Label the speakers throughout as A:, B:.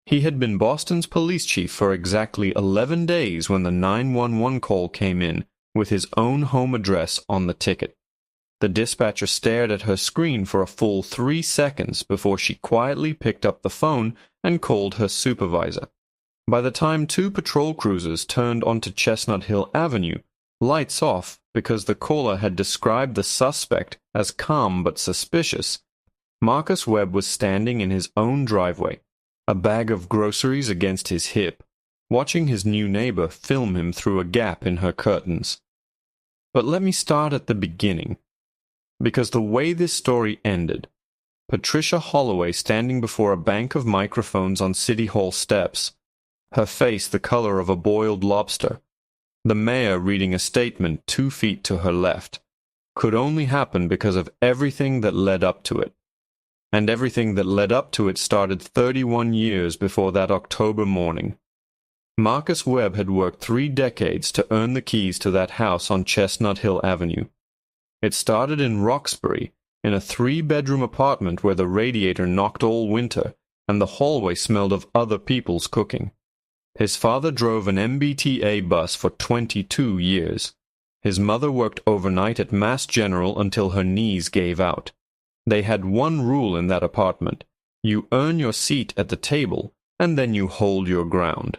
A: He had been Boston's police chief for exactly 11 days when the 911 call came in with his own home address on the ticket. The dispatcher stared at her screen for a full 3 seconds before she quietly picked up the phone and called her supervisor. By the time 2 patrol cruisers turned onto Chestnut Hill Avenue, lights off because the caller had described the suspect as calm but suspicious, Marcus Webb was standing in his own driveway, a bag of groceries against his hip, watching his new neighbor film him through a gap in her curtains. But let me start at the beginning, because the way this story ended, Patricia Holloway standing before a bank of microphones on City Hall steps, her face the color of a boiled lobster, the mayor reading a statement 2 feet to her left, could only happen because of everything that led up to it. And everything that led up to it started 31 years before that October morning. Marcus Webb had worked 3 decades to earn the keys to that house on Chestnut Hill Avenue. It started in Roxbury, in a 3-bedroom apartment where the radiator knocked all winter and the hallway smelled of other people's cooking. His father drove an MBTA bus for 22 years. His mother worked overnight at Mass General until her knees gave out. They had one rule in that apartment: you earn your seat at the table, and then you hold your ground.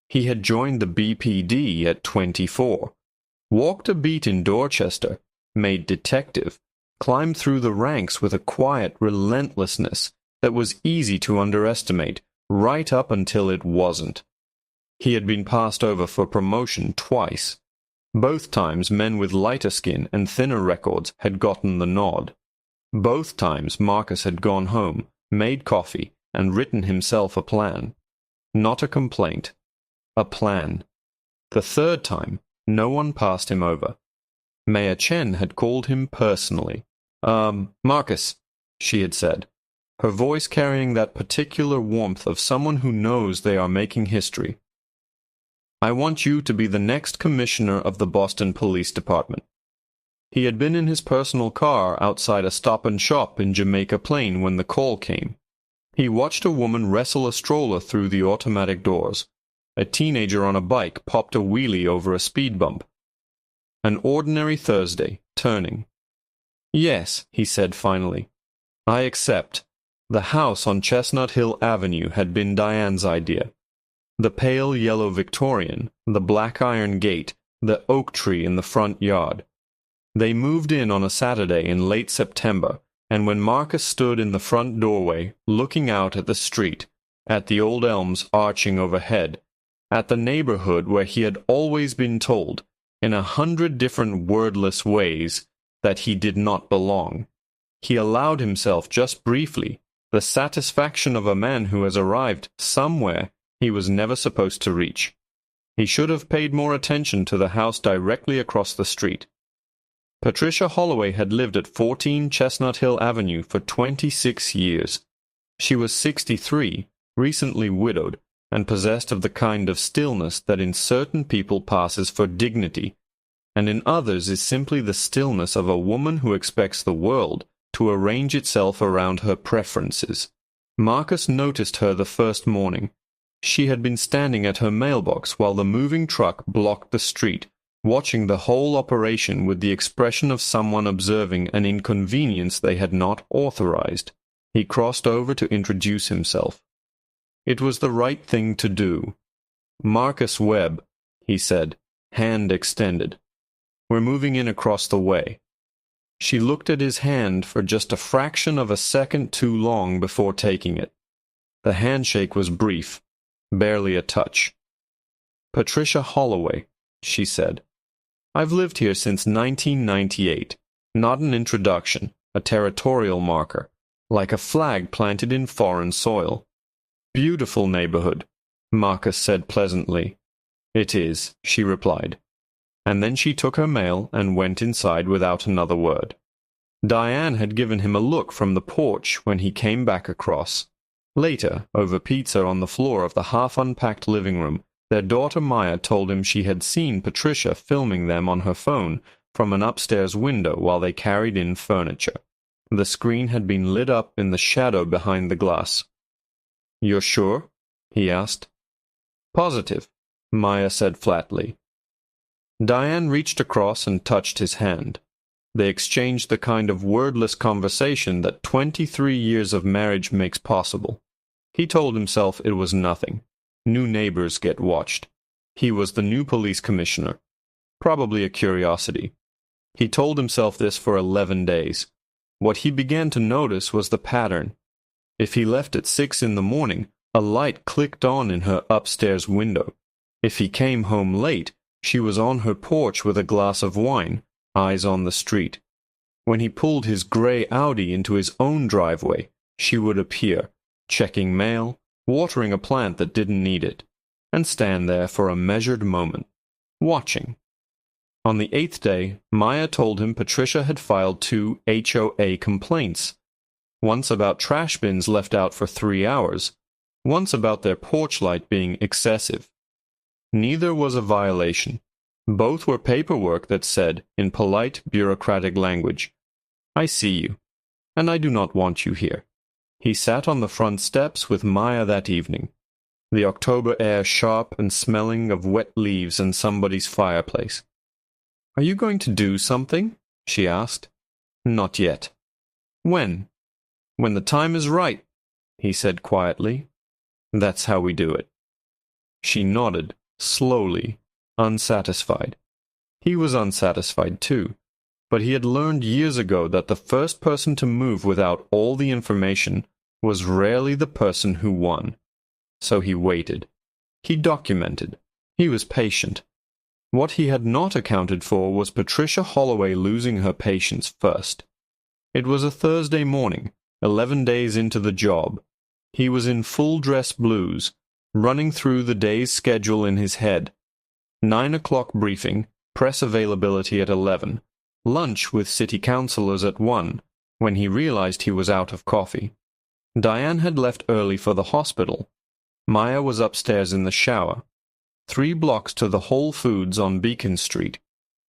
A: He had joined the BPD at 24, walked a beat in Dorchester, made detective, climbed through the ranks with a quiet relentlessness that was easy to underestimate, right up until it wasn't. He had been passed over for promotion twice. Both times men with lighter skin and thinner records had gotten the nod. Both times Marcus had gone home, made coffee, and written himself a plan. Not a complaint. A plan. The third time, no one passed him over. Mayor Chen had called him personally. Marcus, she had said, her voice carrying that particular warmth of someone who knows they are making history. I want you to be the next commissioner of the Boston Police Department. He had been in his personal car outside a Stop and Shop in Jamaica Plain when the call came. He watched a woman wrestle a stroller through the automatic doors. A teenager on a bike popped a wheelie over a speed bump. An ordinary Thursday, turning. Yes, he said finally. I accept. The house on Chestnut Hill Avenue had been Diane's idea. The pale yellow Victorian, the black iron gate, the oak tree in the front yard. They moved in on a Saturday in late September, and when Marcus stood in the front doorway, looking out at the street, at the old elms arching overhead, at the neighborhood where he had always been told, in 100 different wordless ways, that he did not belong, he allowed himself just briefly the satisfaction of a man who has arrived somewhere he was never supposed to reach. He should have paid more attention to the house directly across the street. Patricia Holloway had lived at 14 Chestnut Hill Avenue for 26 years. She was 63, recently widowed, and possessed of the kind of stillness that in certain people passes for dignity, and in others is simply the stillness of a woman who expects the world to arrange itself around her preferences. Marcus noticed her the first morning. She had been standing at her mailbox while the moving truck blocked the street, watching the whole operation with the expression of someone observing an inconvenience they had not authorized. He crossed over to introduce himself. It was the right thing to do. Marcus Webb, he said, hand extended. We're moving in across the way. She looked at his hand for just a fraction of a second too long before taking it. The handshake was brief, barely a touch. Patricia Holloway, she said. I've lived here since 1998. Not an introduction, a territorial marker, like a flag planted in foreign soil. Beautiful neighborhood, Marcus said pleasantly. It is, she replied. And then she took her mail and went inside without another word. Diane had given him a look from the porch when he came back across. Later, over pizza on the floor of the half-unpacked living room, their daughter Maya told him she had seen Patricia filming them on her phone from an upstairs window while they carried in furniture. The screen had been lit up in the shadow behind the glass. You're sure? he asked. Positive, Maya said flatly. Diane reached across and touched his hand. They exchanged the kind of wordless conversation that 23 years of marriage makes possible. He told himself it was nothing. New neighbors get watched. He was the new police commissioner. Probably a curiosity. He told himself this for 11 days. What he began to notice was the pattern. If he left at 6 in the morning, a light clicked on in her upstairs window. If he came home late, she was on her porch with a glass of wine, eyes on the street. When he pulled his gray Audi into his own driveway, she would appear, checking mail, watering a plant that didn't need it, and stand there for a measured moment, watching. On the 8th day, Maya told him Patricia had filed 2 HOA complaints, once about trash bins left out for 3 hours, once about their porch light being excessive. Neither was a violation. Both were paperwork that said, in polite, bureaucratic language, "I see you, and I do not want you here." He sat on the front steps with Maya that evening, the October air sharp and smelling of wet leaves and somebody's fireplace. "Are you going to do something?" she asked. "Not yet." "When?" "When the time is right," he said quietly. "That's how we do it." She nodded, slowly, unsatisfied. He was unsatisfied too, but he had learned years ago that the first person to move without all the information was rarely the person who won. So he waited. He documented. He was patient. What he had not accounted for was Patricia Holloway losing her patience first. It was a Thursday morning, 11 days into the job. He was in full-dress blues, running through the day's schedule in his head. 9 o'clock briefing, press availability at 11, lunch with city councilors at 1, when he realized he was out of coffee. Diane had left early for the hospital. Maya was upstairs in the shower. 3 blocks to the Whole Foods on Beacon Street.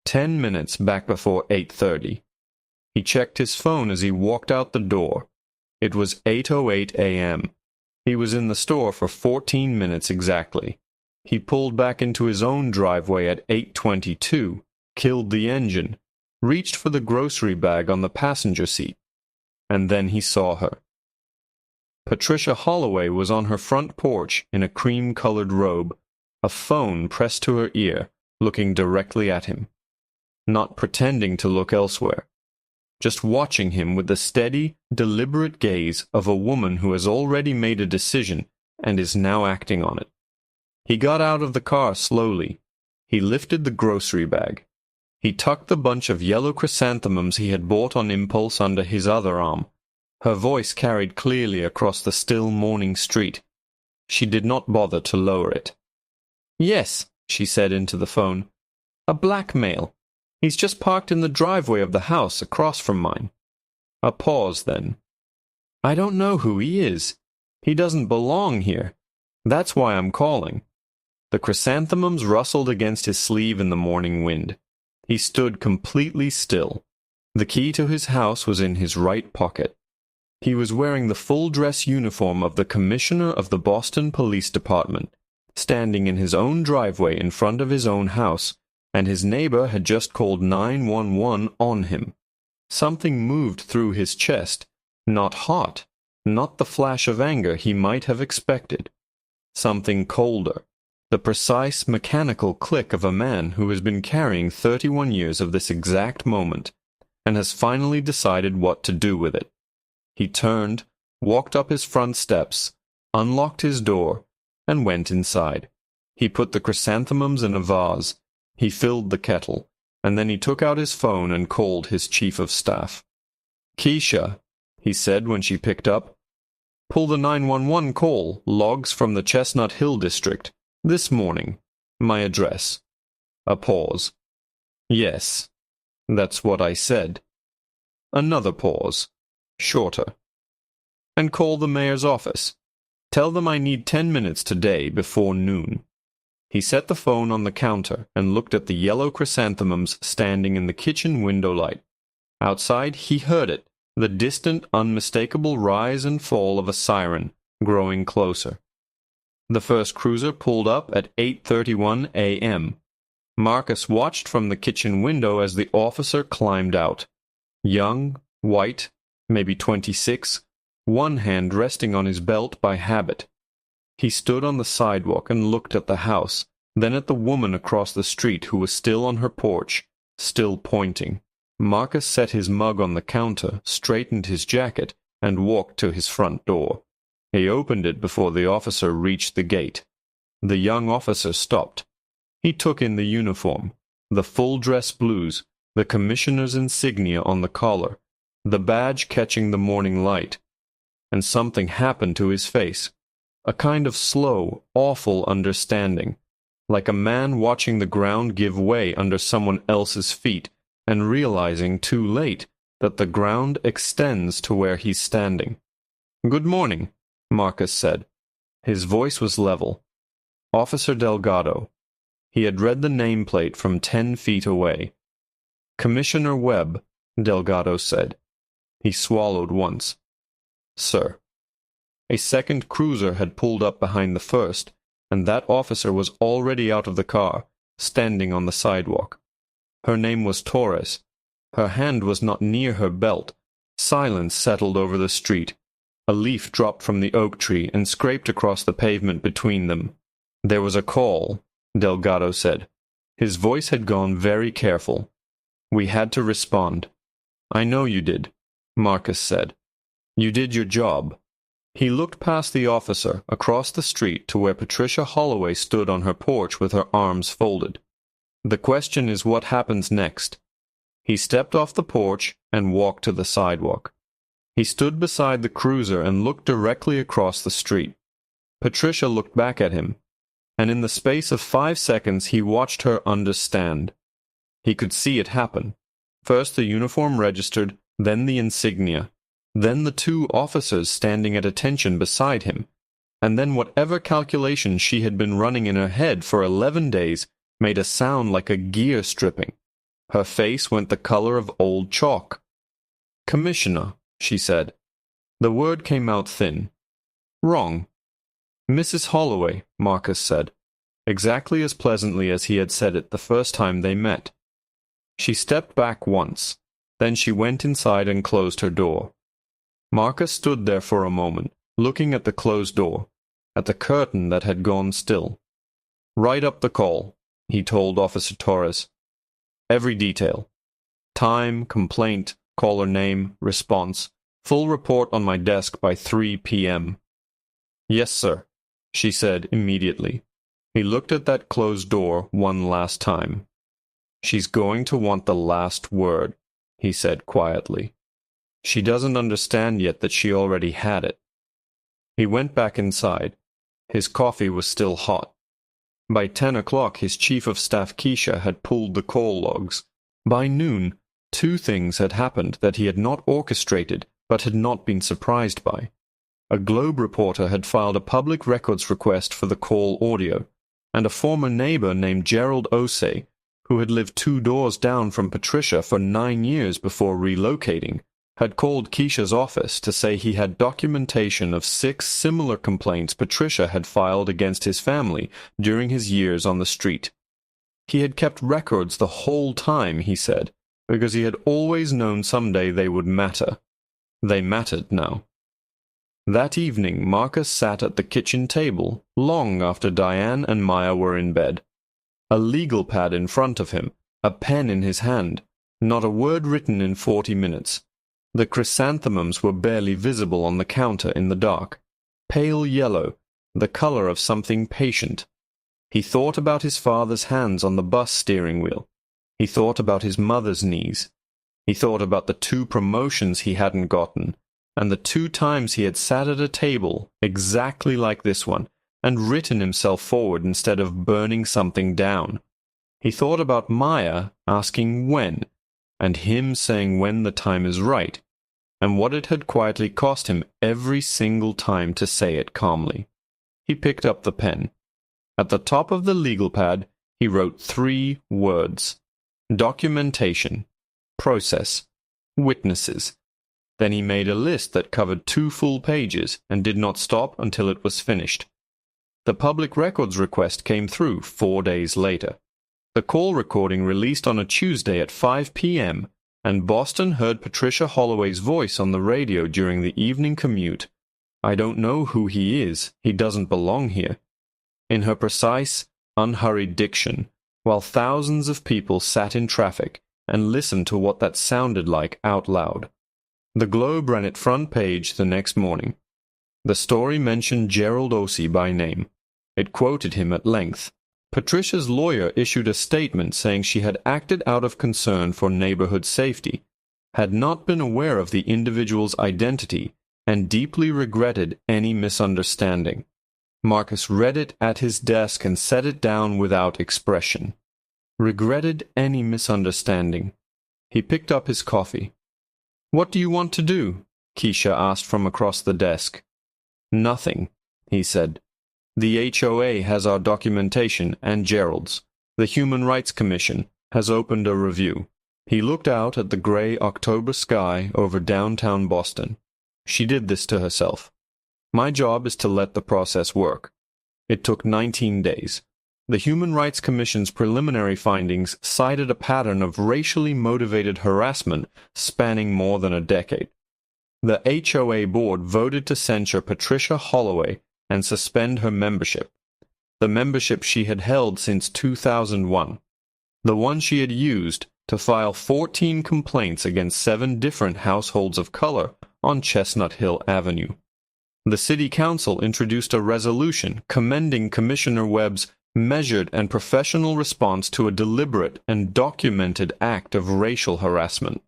A: 10 minutes back before 8:30. He checked his phone as he walked out the door. It was 8:08 a.m. He was in the store for 14 minutes exactly. He pulled back into his own driveway at 8:22, killed the engine, reached for the grocery bag on the passenger seat, and then he saw her. Patricia Holloway was on her front porch in a cream-colored robe, a phone pressed to her ear, looking directly at him. Not pretending to look elsewhere. Just watching him with the steady, deliberate gaze of a woman who has already made a decision and is now acting on it. He got out of the car slowly. He lifted the grocery bag. He tucked the bunch of yellow chrysanthemums he had bought on impulse under his other arm. Her voice carried clearly across the still morning street. She did not bother to lower it. "Yes," she said into the phone. "A blackmail. He's just parked in the driveway of the house across from mine." A pause then. "I don't know who he is. He doesn't belong here. That's why I'm calling." The chrysanthemums rustled against his sleeve in the morning wind. He stood completely still. The key to his house was in his right pocket. He was wearing the full-dress uniform of the commissioner of the Boston Police Department, standing in his own driveway in front of his own house, and his neighbor had just called 911 on him. Something moved through his chest, not hot, not the flash of anger he might have expected. Something colder, the precise mechanical click of a man who has been carrying 31 years of this exact moment, and has finally decided what to do with it. He turned, walked up his front steps, unlocked his door, and went inside. He put the chrysanthemums in a vase. He filled the kettle, and then he took out his phone and called his chief of staff. "Keisha," he said when she picked up, "pull the 911 call, logs from the Chestnut Hill district, this morning. My address." A pause. "Yes, that's what I said." Another pause. Shorter. "And call the mayor's office. Tell them I need 10 minutes today before noon." He set the phone on the counter and looked at the yellow chrysanthemums standing in the kitchen window light. Outside he heard it, the distant, unmistakable rise and fall of a siren, growing closer. The first cruiser pulled up at 8:31 a.m. Marcus watched from the kitchen window as the officer climbed out. Young, white, maybe 26, one hand resting on his belt by habit. He stood on the sidewalk and looked at the house, then at the woman across the street who was still on her porch, still pointing. Marcus set his mug on the counter, straightened his jacket, and walked to his front door. He opened it before the officer reached the gate. The young officer stopped. He took in the uniform, the full-dress blues, the commissioner's insignia on the collar, the badge catching the morning light. And something happened to his face. A kind of slow, awful understanding, like a man watching the ground give way under someone else's feet and realizing too late that the ground extends to where he's standing. "Good morning," Marcus said. His voice was level. Officer Delgado. He had read the nameplate from 10 feet away. "Commissioner Webb," Delgado said. He swallowed once. "Sir." A second cruiser had pulled up behind the first, and that officer was already out of the car, standing on the sidewalk. Her name was Torres. Her hand was not near her belt. Silence settled over the street. A leaf dropped from the oak tree and scraped across the pavement between them. "There was a call," Delgado said. His voice had gone very careful. "We had to respond." "I know you did," Marcus said. "You did your job." He looked past the officer, across the street to where Patricia Holloway stood on her porch with her arms folded. "The question is what happens next." He stepped off the porch and walked to the sidewalk. He stood beside the cruiser and looked directly across the street. Patricia looked back at him, and in the space of 5 seconds he watched her understand. He could see it happen. First the uniform registered, then the insignia, then the 2 officers standing at attention beside him, and then whatever calculation she had been running in her head for 11 days made a sound like a gear stripping. Her face went the color of old chalk. "Commissioner," she said. The word came out thin. "Wrong." "Mrs. Holloway," Marcus said, exactly as pleasantly as he had said it the first time they met. She stepped back once. Then she went inside and closed her door. Marcus stood there for a moment, looking at the closed door, at the curtain that had gone still. "Write up the call," he told Officer Torres. "Every detail. Time, complaint, caller name, response. Full report on my desk by 3 p.m. "Yes, sir," she said immediately. He looked at that closed door one last time. "She's going to want the last word," he said quietly. "She doesn't understand yet that she already had it." He went back inside. His coffee was still hot. By 10 o'clock his chief of staff Keisha had pulled the call logs. By noon, 2 things had happened that he had not orchestrated but had not been surprised by. A Globe reporter had filed a public records request for the call audio, and a former neighbor named Gerald Osei, who had lived 2 doors down from Patricia for 9 years before relocating, had called Keisha's office to say he had documentation of 6 similar complaints Patricia had filed against his family during his years on the street. He had kept records the whole time, he said, because he had always known someday they would matter. They mattered now. That evening Marcus sat at the kitchen table, long after Diane and Maya were in bed. A legal pad in front of him, a pen in his hand, not a word written in 40 minutes. The chrysanthemums were barely visible on the counter in the dark. Pale yellow, the color of something patient. He thought about his father's hands on the bus steering wheel. He thought about his mother's knees. He thought about the 2 promotions he hadn't gotten, and the 2 times he had sat at a table exactly like this one, and written himself forward instead of burning something down. He thought about Maya asking when, and him saying when the time is right, and what it had quietly cost him every single time to say it calmly. He picked up the pen. At the top of the legal pad, he wrote 3 words: documentation, process, witnesses. Then he made a list that covered 2 full pages and did not stop until it was finished. The public records request came through 4 days later. The call recording released on a Tuesday at 5 p.m., and Boston heard Patricia Holloway's voice on the radio during the evening commute. "I don't know who he is. He doesn't belong here," in her precise, unhurried diction, while thousands of people sat in traffic and listened to what that sounded like out loud. The Globe ran it front page the next morning. The story mentioned Gerald Osei by name. It quoted him at length. Patricia's lawyer issued a statement saying she had acted out of concern for neighborhood safety, had not been aware of the individual's identity, and deeply regretted any misunderstanding. Marcus read it at his desk and set it down without expression. Regretted any misunderstanding. He picked up his coffee. "What do you want to do?" Keisha asked from across the desk. "Nothing," he said. "The HOA has our documentation and Gerald's. The Human Rights Commission has opened a review." He looked out at the gray October sky over downtown Boston. She did this to herself. "My job is to let the process work." It took 19 days. The Human Rights Commission's preliminary findings cited a pattern of racially motivated harassment spanning more than a decade. The HOA board voted to censure Patricia Holloway and suspend her membership, the membership she had held since 2001, the one she had used to file 14 complaints against 7 different households of color on Chestnut Hill Avenue. The City Council introduced a resolution commending Commissioner Webb's measured and professional response to a deliberate and documented act of racial harassment.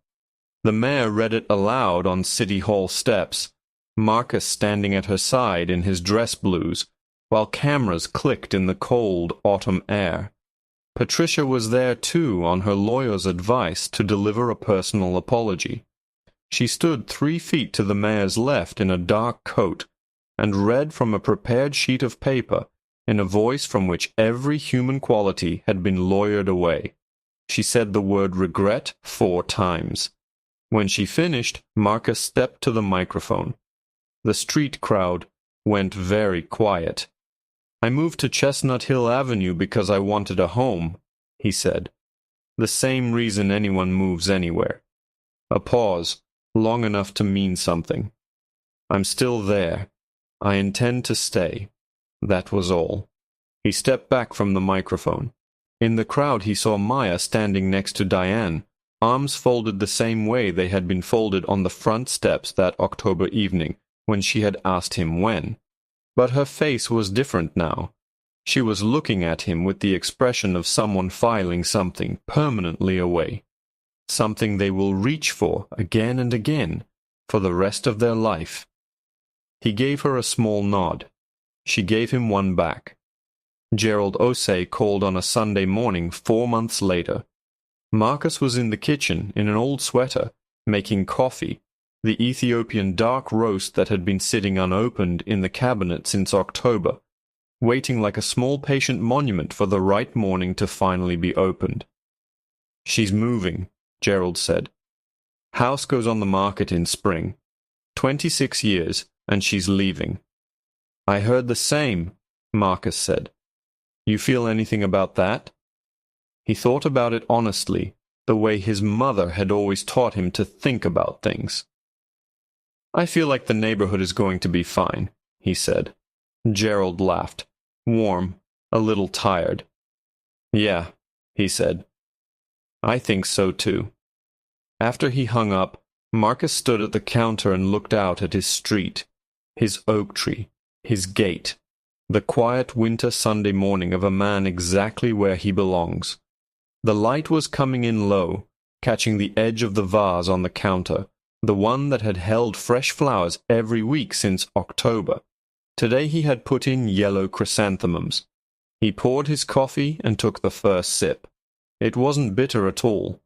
A: The mayor read it aloud on City Hall steps, Marcus standing at her side in his dress blues, while cameras clicked in the cold autumn air. Patricia was there too on her lawyer's advice to deliver a personal apology. She stood 3 feet to the mayor's left in a dark coat and read from a prepared sheet of paper in a voice from which every human quality had been lawyered away. She said the word regret 4 times. When she finished, Marcus stepped to the microphone. The street crowd went very quiet. "I moved to Chestnut Hill Avenue because I wanted a home," he said. "The same reason anyone moves anywhere." A pause, long enough to mean something. "I'm still there. I intend to stay." That was all. He stepped back from the microphone. In the crowd he saw Maya standing next to Diane, arms folded the same way they had been folded on the front steps that October evening when she had asked him when. But her face was different now. She was looking at him with the expression of someone filing something permanently away. Something they will reach for again and again for the rest of their life. He gave her a small nod. She gave him one back. Gerald Osei called on a Sunday morning 4 months later. Marcus was in the kitchen in an old sweater, making coffee, the Ethiopian dark roast that had been sitting unopened in the cabinet since October, waiting like a small patient monument for the right morning to finally be opened. "She's moving," Gerald said. "House goes on the market in spring. 26 years, and she's leaving." "I heard the same," Marcus said. "You feel anything about that?" He thought about it honestly, the way his mother had always taught him to think about things. "I feel like the neighborhood is going to be fine," he said. Gerald laughed, warm, a little tired. "Yeah," he said. "I think so too." After he hung up, Marcus stood at the counter and looked out at his street, his oak tree, his gate, the quiet winter Sunday morning of a man exactly where he belongs. The light was coming in low, catching the edge of the vase on the counter, the one that had held fresh flowers every week since October. Today he had put in yellow chrysanthemums. He poured his coffee and took the first sip. It wasn't bitter at all,